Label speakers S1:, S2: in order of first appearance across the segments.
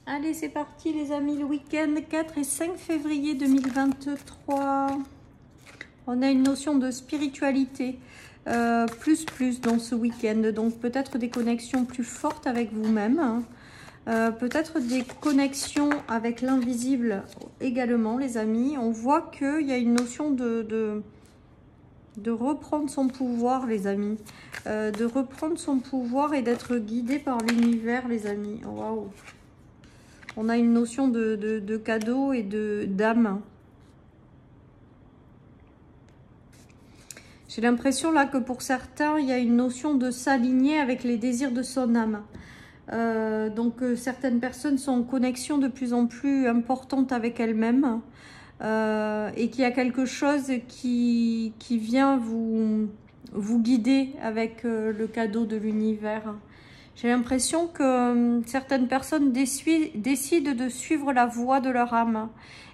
S1: Allez, c'est parti les amis, le week-end 4 et 5 février 2023. On a une notion de spiritualité plus dans ce week-end. Donc peut-être des connexions plus fortes avec vous-même. Hein. Peut-être des connexions avec l'invisible également les amis. On voit qu'il y a une notion de reprendre son pouvoir les amis. De reprendre son pouvoir et d'être guidé par l'univers les amis. Waouh! On a une notion de cadeau et d'âme. J'ai l'impression là que pour certains, il y a une notion de s'aligner avec les désirs de son âme. Certaines personnes sont en connexion de plus en plus importante avec elles-mêmes. Et qu'il y a quelque chose qui vient vous guider avec le cadeau de l'univers. J'ai l'impression que certaines personnes décident de suivre la voie de leur âme.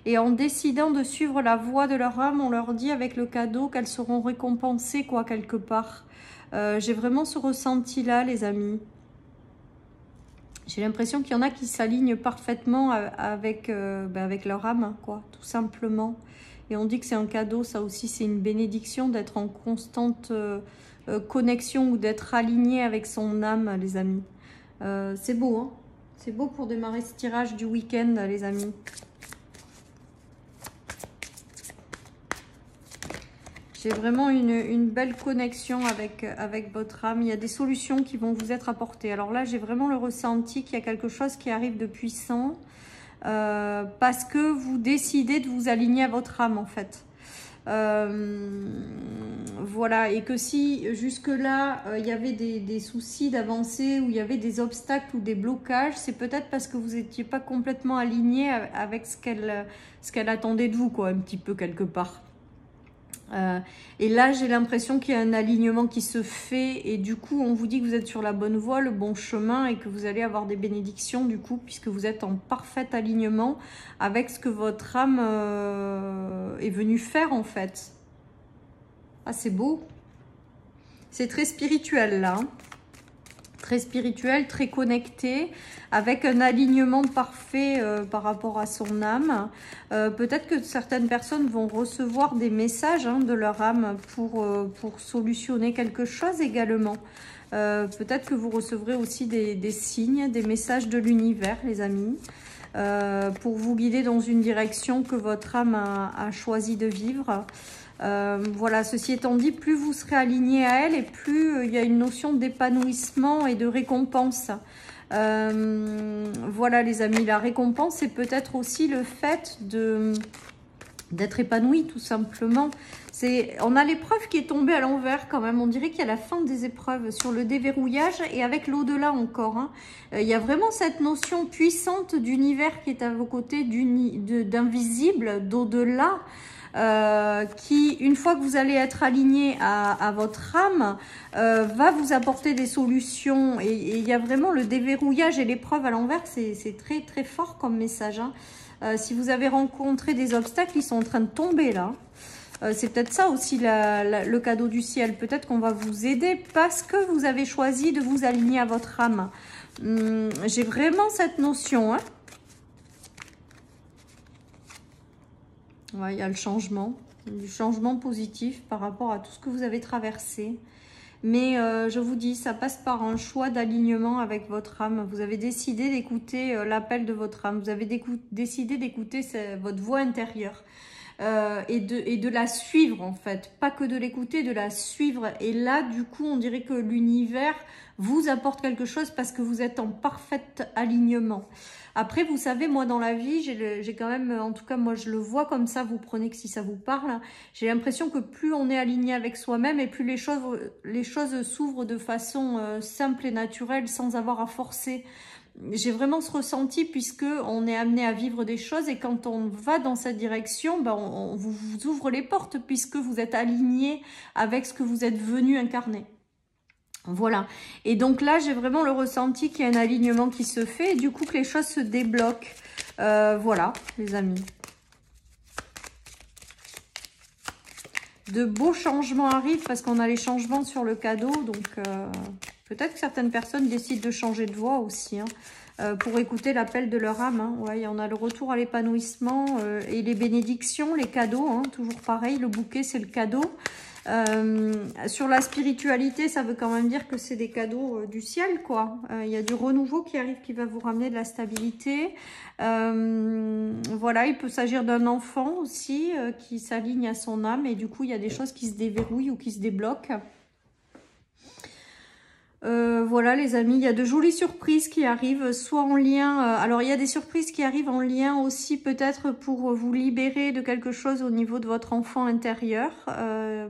S1: Et en décidant de suivre la voie de leur âme, on leur dit avec le cadeau qu'elles seront récompensées quoi quelque part. J'ai vraiment ce ressenti-là, les amis. J'ai l'impression qu'il y en a qui s'alignent parfaitement avec leur âme, quoi, tout simplement. Et on dit que c'est un cadeau, ça aussi c'est une bénédiction d'être en constante connexion ou d'être aligné avec son âme, les amis. C'est beau, hein? C'est beau pour démarrer ce tirage du week-end, les amis. J'ai vraiment une belle connexion avec votre âme. Il y a des solutions qui vont vous être apportées. Alors là, j'ai vraiment le ressenti qu'il y a quelque chose qui arrive de puissant parce que vous décidez de vous aligner à votre âme, en fait. Voilà, et que si jusque-là, il y avait des soucis d'avancée ou il y avait des obstacles ou des blocages, c'est peut-être parce que vous n'étiez pas complètement aligné avec ce qu'elle attendait de vous, quoi, un petit peu quelque part. Et là, j'ai l'impression qu'il y a un alignement qui se fait et du coup, on vous dit que vous êtes sur la bonne voie, le bon chemin et que vous allez avoir des bénédictions du coup, puisque vous êtes en parfait alignement avec ce que votre âme est venue faire en fait. Ah, c'est beau. C'est très spirituel là. Hein. Très spirituel, très connecté, avec un alignement parfait par rapport à son âme. Peut-être que certaines personnes vont recevoir des messages de leur âme pour solutionner quelque chose également. Peut-être que vous recevrez aussi des signes, des messages de l'univers, les amis, pour vous guider dans une direction que votre âme a choisi de vivre. Voilà, ceci étant dit, plus vous serez aligné à elle et plus il y a une notion d'épanouissement et de récompense. Voilà les amis, la récompense c'est peut-être aussi le fait d'être épanoui tout simplement. On a l'épreuve qui est tombée à l'envers quand même, on dirait qu'il y a la fin des épreuves sur le déverrouillage et avec l'au-delà encore. Hein. Il y a vraiment cette notion puissante d'univers qui est à vos côtés, d'invisible, d'au-delà. Qui, une fois que vous allez être aligné à votre âme, va vous apporter des solutions. Et il y a vraiment le déverrouillage et l'épreuve à l'envers, c'est très très fort comme message. Hein. Si vous avez rencontré des obstacles, ils sont en train de tomber là. C'est peut-être ça aussi le cadeau du ciel. Peut-être qu'on va vous aider parce que vous avez choisi de vous aligner à votre âme. J'ai vraiment cette notion, hein. Ouais, il y a le changement, du changement positif par rapport à tout ce que vous avez traversé. Mais je vous dis, ça passe par un choix d'alignement avec votre âme. Vous avez décidé d'écouter l'appel de votre âme. Vous avez décidé d'écouter votre voix intérieure et de la suivre en fait. Pas que de l'écouter, de la suivre. Et là, du coup, on dirait que l'univers vous apporte quelque chose parce que vous êtes en parfait alignement. Après, vous savez, moi, dans la vie, j'ai quand même, en tout cas, moi, je le vois comme ça, vous prenez que si ça vous parle, j'ai l'impression que plus on est aligné avec soi-même et plus les choses s'ouvrent de façon simple et naturelle, sans avoir à forcer. J'ai vraiment ce ressenti puisque on est amené à vivre des choses et quand on va dans cette direction, ben on vous ouvre les portes puisque vous êtes aligné avec ce que vous êtes venu incarner. Voilà, et donc là j'ai vraiment le ressenti qu'il y a un alignement qui se fait et du coup que les choses se débloquent. Voilà les amis. De beaux changements arrivent parce qu'on a les changements sur le cadeau, donc Peut-être que certaines personnes décident de changer de voie aussi, hein, pour écouter l'appel de leur âme. Hein. Ouais, il y en a le retour à l'épanouissement et les bénédictions, les cadeaux. Hein, toujours pareil, le bouquet, c'est le cadeau. Sur la spiritualité, ça veut quand même dire que c'est des cadeaux du ciel, quoi. Il y a du renouveau qui arrive, qui va vous ramener de la stabilité. Voilà, il peut s'agir d'un enfant aussi qui s'aligne à son âme et du coup, il y a des choses qui se déverrouillent ou qui se débloquent. Voilà les amis, il y a de jolies surprises qui arrivent, soit en lien... alors il y a des surprises qui arrivent en lien aussi peut-être pour vous libérer de quelque chose au niveau de votre enfant intérieur.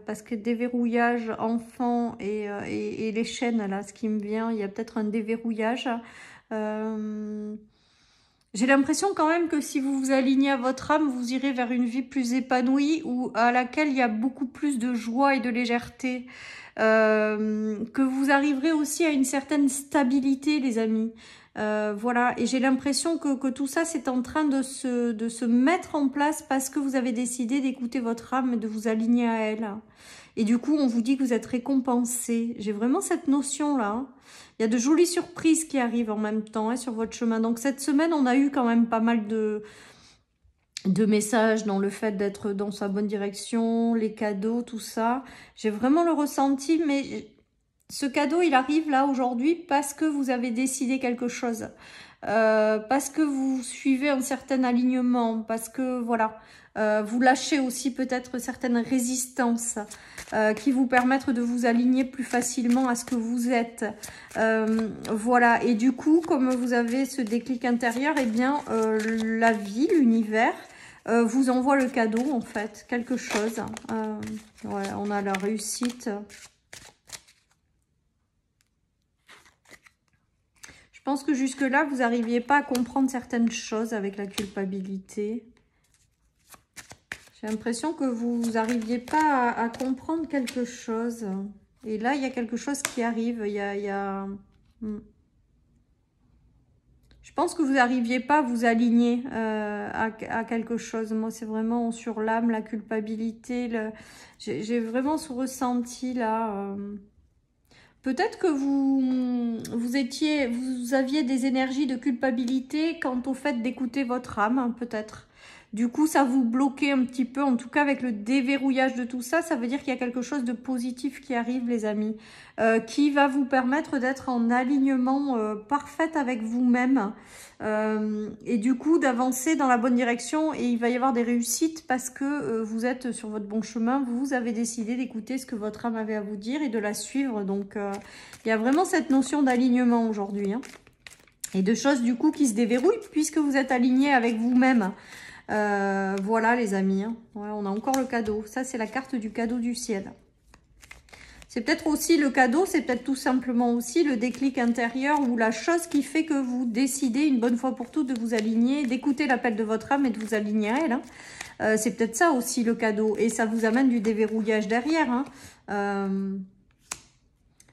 S1: Parce que déverrouillage enfant et les chaînes, là, ce qui me vient, il y a peut-être un déverrouillage. J'ai l'impression quand même que si vous vous alignez à votre âme, vous irez vers une vie plus épanouie ou à laquelle il y a beaucoup plus de joie et de légèreté. Que vous arriverez aussi à une certaine stabilité, les amis. Voilà, et j'ai l'impression que tout ça, c'est en train de se mettre en place parce que vous avez décidé d'écouter votre âme et de vous aligner à elle. Et du coup, on vous dit que vous êtes récompensé. J'ai vraiment cette notion-là. Hein. Il y a de jolies surprises qui arrivent en même temps hein, sur votre chemin. Donc cette semaine, on a eu quand même pas mal de messages dans le fait d'être dans sa bonne direction, les cadeaux, tout ça. J'ai vraiment le ressenti, mais ce cadeau, il arrive là aujourd'hui parce que vous avez décidé quelque chose. Parce que vous suivez un certain alignement, parce que voilà, vous lâchez aussi peut-être certaines résistances qui vous permettent de vous aligner plus facilement à ce que vous êtes. Voilà, et du coup, comme vous avez ce déclic intérieur, eh bien, la vie, l'univers, vous envoie le cadeau en fait, quelque chose. Ouais, on a la réussite. Je pense que jusque-là, vous n'arriviez pas à comprendre certaines choses avec la culpabilité. J'ai l'impression que vous n'arriviez pas à comprendre quelque chose. Et là, il y a quelque chose qui arrive. Je pense que vous n'arriviez pas à vous aligner à quelque chose. Moi, c'est vraiment sur l'âme, la culpabilité. J'ai vraiment ce ressenti là. Peut-être que vous aviez des énergies de culpabilité quant au fait d'écouter votre âme, hein, peut-être. Du coup, ça vous bloquait un petit peu. En tout cas, avec le déverrouillage de tout ça, ça veut dire qu'il y a quelque chose de positif qui arrive, les amis, qui va vous permettre d'être en alignement parfait avec vous-même et du coup, d'avancer dans la bonne direction. Et il va y avoir des réussites parce que vous êtes sur votre bon chemin. Vous avez décidé d'écouter ce que votre âme avait à vous dire et de la suivre. Donc, il y a vraiment cette notion d'alignement aujourd'hui. Hein, et de choses, du coup, qui se déverrouillent puisque vous êtes aligné avec vous-même. Voilà les amis, hein. Ouais, on a encore le cadeau. Ça, c'est la carte du cadeau du ciel. C'est peut-être aussi le cadeau, c'est peut-être tout simplement aussi le déclic intérieur ou la chose qui fait que vous décidez une bonne fois pour toutes de vous aligner, d'écouter l'appel de votre âme et de vous aligner à elle. Hein. C'est peut-être ça aussi le cadeau. Et ça vous amène du déverrouillage derrière. Hein.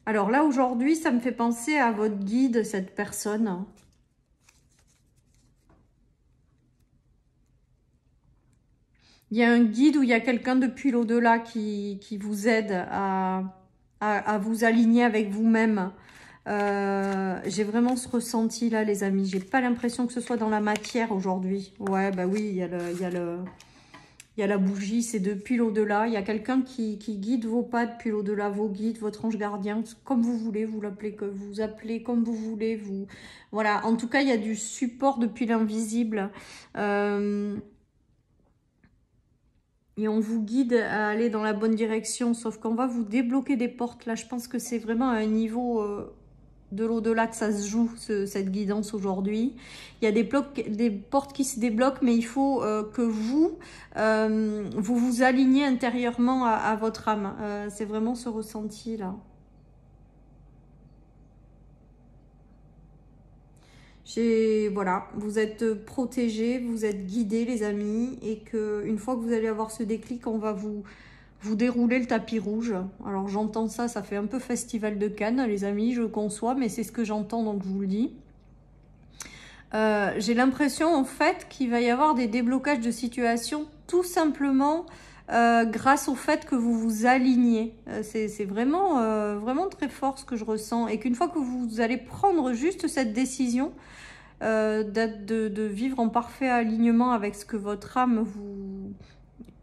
S1: Alors là, aujourd'hui, ça me fait penser à votre guide, cette personne. Il y a un guide où il y a quelqu'un depuis l'au-delà qui vous aide à vous aligner avec vous-même. J'ai vraiment ce ressenti là, les amis. J'ai pas l'impression que ce soit dans la matière aujourd'hui. Ouais, bah oui, il y a la bougie, c'est depuis l'au-delà. Il y a quelqu'un qui guide vos pas depuis l'au-delà, vos guides, votre ange gardien, comme vous voulez, vous l'appelez, que vous appelez comme vous voulez. Voilà, en tout cas, il y a du support depuis l'invisible. Et on vous guide à aller dans la bonne direction, sauf qu'on va vous débloquer des portes. Là, je pense que c'est vraiment à un niveau de l'au-delà que ça se joue, cette guidance aujourd'hui. Il y a des portes qui se débloquent, mais il faut que vous vous alignez intérieurement à votre âme. C'est vraiment ce ressenti-là. Voilà, vous êtes protégés, vous êtes guidés les amis, et que une fois que vous allez avoir ce déclic, on va vous dérouler le tapis rouge. Alors j'entends ça, ça fait un peu festival de Cannes les amis, je conçois, mais c'est ce que j'entends donc je vous le dis. J'ai l'impression en fait qu'il va y avoir des déblocages de situation tout simplement grâce au fait que vous vous alignez. C'est vraiment, vraiment très fort ce que je ressens. Et qu'une fois que vous allez prendre juste cette décision de vivre en parfait alignement avec ce que votre âme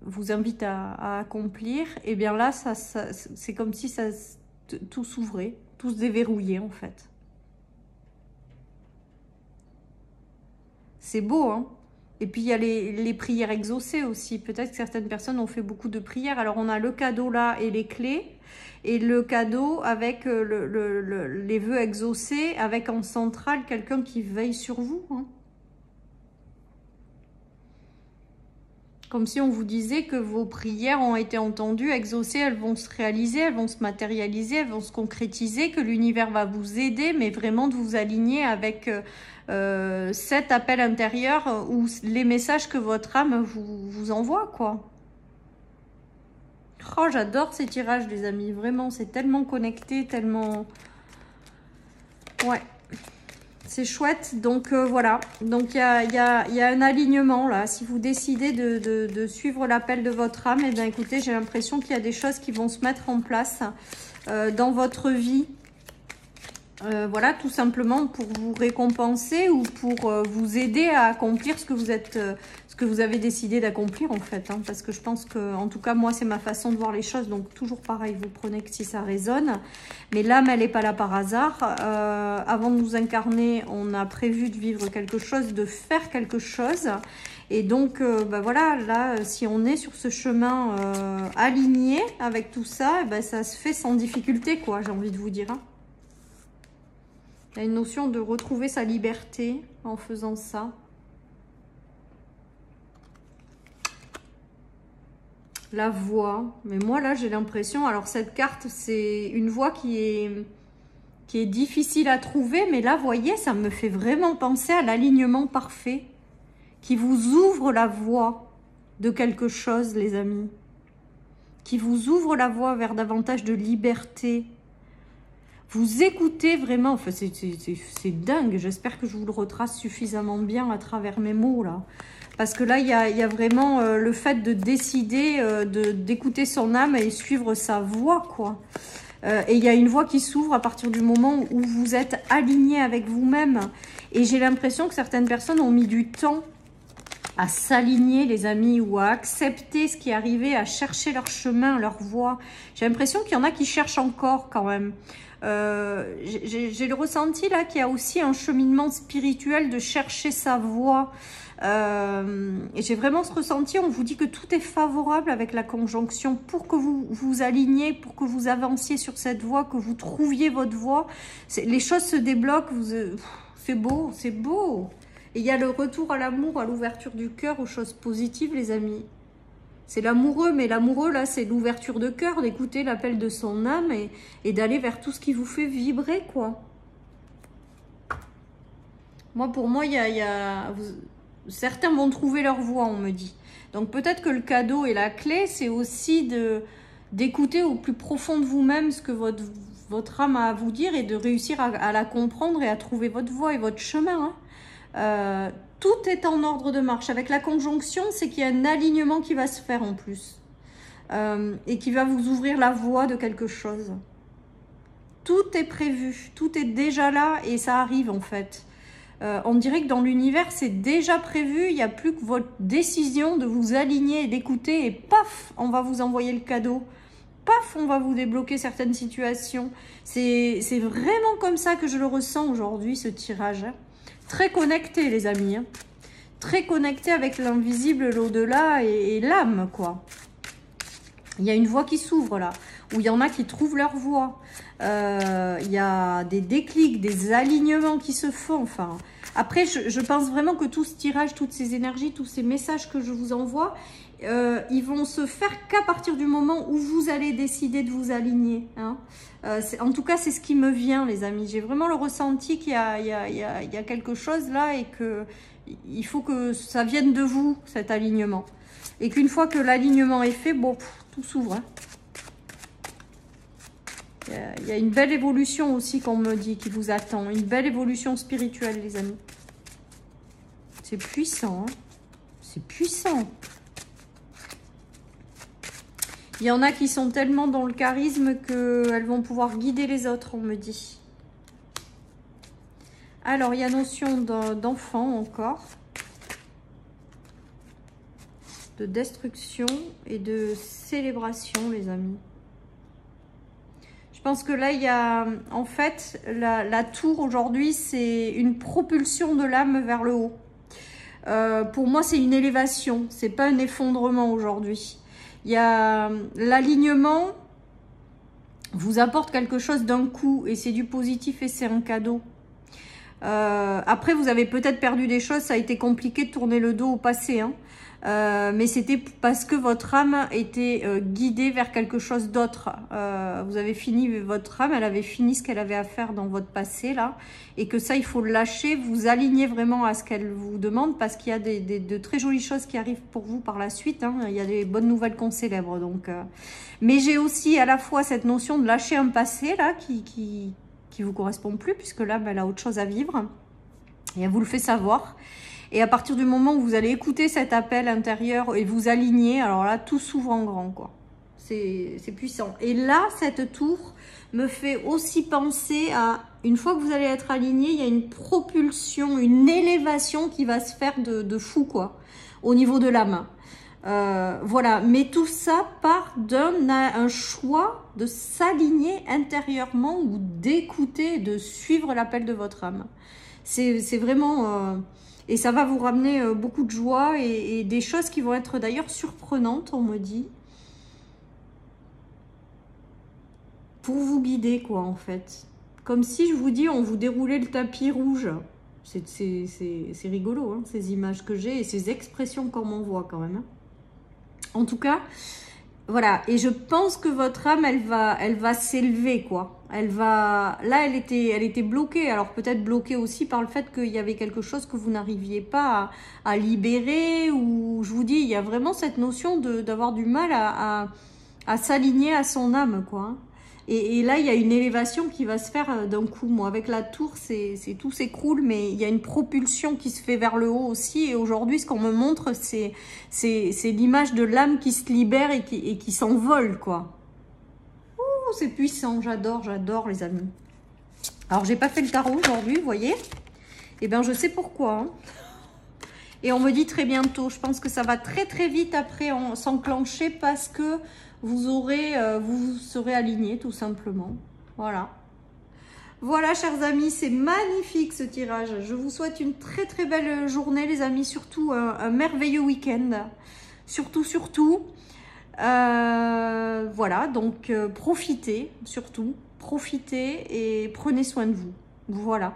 S1: vous invite à accomplir, et bien là, c'est comme si tout s'ouvrait, tout se déverrouillait en fait. C'est beau, hein? Et puis, il y a les prières exaucées aussi. Peut-être que certaines personnes ont fait beaucoup de prières. Alors, on a le cadeau là et les clés. Et le cadeau avec les vœux exaucés, avec en centrale quelqu'un qui veille sur vous. Hein. Comme si on vous disait que vos prières ont été entendues, exaucées, elles vont se réaliser, elles vont se matérialiser, elles vont se concrétiser, que l'univers va vous aider, mais vraiment de vous aligner avec cet appel intérieur ou les messages que votre âme vous envoie, quoi. Oh, j'adore ces tirages, les amis, vraiment, c'est tellement connecté, tellement... Ouais. C'est chouette, donc voilà, donc il y a un alignement là, si vous décidez de suivre l'appel de votre âme, et bien écoutez, j'ai l'impression qu'il y a des choses qui vont se mettre en place dans votre vie, voilà, tout simplement pour vous récompenser ou pour vous aider à accomplir ce que vous avez décidé d'accomplir en fait, hein, parce que je pense que, en tout cas moi c'est ma façon de voir les choses, donc toujours pareil, vous prenez que si ça résonne, mais l'âme elle n'est pas là par hasard, avant de nous incarner on a prévu de vivre quelque chose, de faire quelque chose, et donc bah voilà, là si on est sur ce chemin aligné avec tout ça, bah, ça se fait sans difficulté quoi, j'ai envie de vous dire, hein. Il y a une notion de retrouver sa liberté en faisant ça. La voix. Mais moi, là, j'ai l'impression... Alors, cette carte, c'est une voix qui est difficile à trouver. Mais là, vous voyez, ça me fait vraiment penser à l'alignement parfait. Qui vous ouvre la voie de quelque chose, les amis. Qui vous ouvre la voie vers davantage de liberté. Vous écoutez vraiment, enfin c'est dingue, j'espère que je vous le retrace suffisamment bien à travers mes mots là. Parce que là, il y a vraiment le fait de décider d'écouter son âme et suivre sa voix, quoi. Et il y a une voie qui s'ouvre à partir du moment où vous êtes aligné avec vous-même. Et j'ai l'impression que certaines personnes ont mis du temps à s'aligner, les amis, ou à accepter ce qui est arrivé, à chercher leur chemin, leur voie. J'ai l'impression qu'il y en a qui cherchent encore quand même. J'ai le ressenti là qu'il y a aussi un cheminement spirituel de chercher sa voie. Et j'ai vraiment ce ressenti, on vous dit que tout est favorable avec la conjonction pour que vous vous aligniez, pour que vous avanciez sur cette voie, que vous trouviez votre voie. Les choses se débloquent, c'est beau, c'est beau. Et il y a le retour à l'amour, à l'ouverture du cœur, aux choses positives, les amis. C'est l'amoureux, mais l'amoureux, là, c'est l'ouverture de cœur, d'écouter l'appel de son âme et d'aller vers tout ce qui vous fait vibrer, quoi. Moi, pour moi, certains vont trouver leur voie, on me dit. Donc, peut-être que le cadeau et la clé, c'est aussi d'écouter au plus profond de vous-même ce que votre âme a à vous dire et de réussir à la comprendre et à trouver votre voie et votre chemin, hein. Tout est en ordre de marche. Avec la conjonction, c'est qu'il y a un alignement qui va se faire en plus. Et qui va vous ouvrir la voie de quelque chose. Tout est prévu. Tout est déjà là et ça arrive en fait. On dirait que dans l'univers, c'est déjà prévu. Il n'y a plus que votre décision de vous aligner et d'écouter. Et paf, on va vous envoyer le cadeau. Paf, on va vous débloquer certaines situations. C'est vraiment comme ça que je le ressens aujourd'hui, ce tirage. Très connecté, les amis. Hein. Très connecté avec l'invisible, l'au-delà et l'âme, quoi. Il y a une voie qui s'ouvre, là. Où il y en a qui trouvent leur voie. Il y a des déclics, des alignements qui se font. Enfin, après, je pense vraiment que tout ce tirage, toutes ces énergies, tous ces messages que je vous envoie, ils vont se faire qu'à partir du moment où vous allez décider de vous aligner. Hein. En tout cas, c'est ce qui me vient, les amis. J'ai vraiment le ressenti qu'il y a quelque chose là et qu'il faut que ça vienne de vous, cet alignement. Et qu'une fois que l'alignement est fait, bon, tout s'ouvre. Hein. Il y a une belle évolution aussi qu'on me dit qui vous attend. Une belle évolution spirituelle, les amis. C'est puissant. Hein. C'est puissant. Il y en a qui sont tellement dans le charisme qu'elles vont pouvoir guider les autres, on me dit. Alors, il y a notion d'enfant encore. De destruction et de célébration, les amis. Je pense que là, il y a... En fait, la tour, aujourd'hui, c'est une propulsion de l'âme vers le haut. Pour moi, c'est une élévation. C'est pas un effondrement aujourd'hui. Il y a l'alignement vous apporte quelque chose d'un coup et c'est du positif et c'est un cadeau. Après, vous avez peut-être perdu des choses, ça a été compliqué de tourner le dos au passé, hein. Mais c'était parce que votre âme était guidée vers quelque chose d'autre. Vous avez fini, votre âme, elle avait fini ce qu'elle avait à faire dans votre passé, là. Et que ça, il faut le lâcher, vous aligner vraiment à ce qu'elle vous demande, parce qu'il y a de très jolies choses qui arrivent pour vous par la suite, hein. Il y a des bonnes nouvelles qu'on célèbre, donc... Mais j'ai aussi à la fois cette notion de lâcher un passé, là, qui vous correspond plus, puisque l'âme, elle a autre chose à vivre. Et elle vous le fait savoir. Et à partir du moment où vous allez écouter cet appel intérieur et vous aligner, alors là, tout s'ouvre en grand, quoi. C'est puissant. Et là, cette tour me fait aussi penser à, une fois que vous allez être aligné, il y a une propulsion, une élévation qui va se faire de fou, quoi, au niveau de l'âme. Voilà, mais tout ça part d'un choix de s'aligner intérieurement ou d'écouter, de suivre l'appel de votre âme. C'est vraiment... et ça va vous ramener beaucoup de joie et des choses qui vont être d'ailleurs surprenantes, on me dit. Pour vous guider, quoi, en fait. Comme si, je vous dis, on vous déroulait le tapis rouge. C'est rigolo, hein, ces images que j'ai et ces expressions qu'on m'envoie quand même. Hein. En tout cas, voilà. Et je pense que votre âme, elle va s'élever, quoi. Elle va... Là, elle était bloquée. Alors, peut-être bloquée aussi par le fait qu'il y avait quelque chose que vous n'arriviez pas à libérer. Ou, je vous dis, il y a vraiment cette notion d'avoir du mal à s'aligner à son âme, quoi. Et là, il y a une élévation qui va se faire d'un coup. Moi, avec la tour, tout s'écroule, mais il y a une propulsion qui se fait vers le haut aussi. Et aujourd'hui, ce qu'on me montre, c'est l'image de l'âme qui se libère et qui s'envole, quoi. Ouh, c'est puissant, j'adore les amis. Alors, j'ai pas fait le tarot aujourd'hui, vous voyez. Eh bien, je sais pourquoi. Hein. Et on me dit très bientôt. Je pense que ça va très très vite après s'enclencher parce que vous serez alignés tout simplement. Voilà. Voilà, chers amis, c'est magnifique ce tirage. Je vous souhaite une très très belle journée, les amis. Surtout un merveilleux week-end. Surtout. Voilà, donc profitez, surtout. Profitez et prenez soin de vous. Voilà.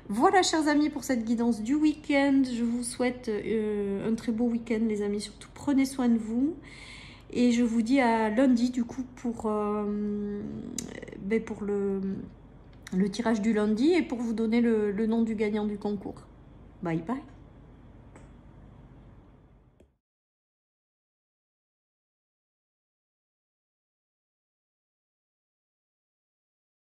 S1: Voilà, chers amis, pour cette guidance du week-end. Je vous souhaite un très beau week-end, les amis. Surtout, prenez soin de vous. Et je vous dis à lundi, du coup, pour le tirage du lundi et pour vous donner le nom du gagnant du concours. Bye bye.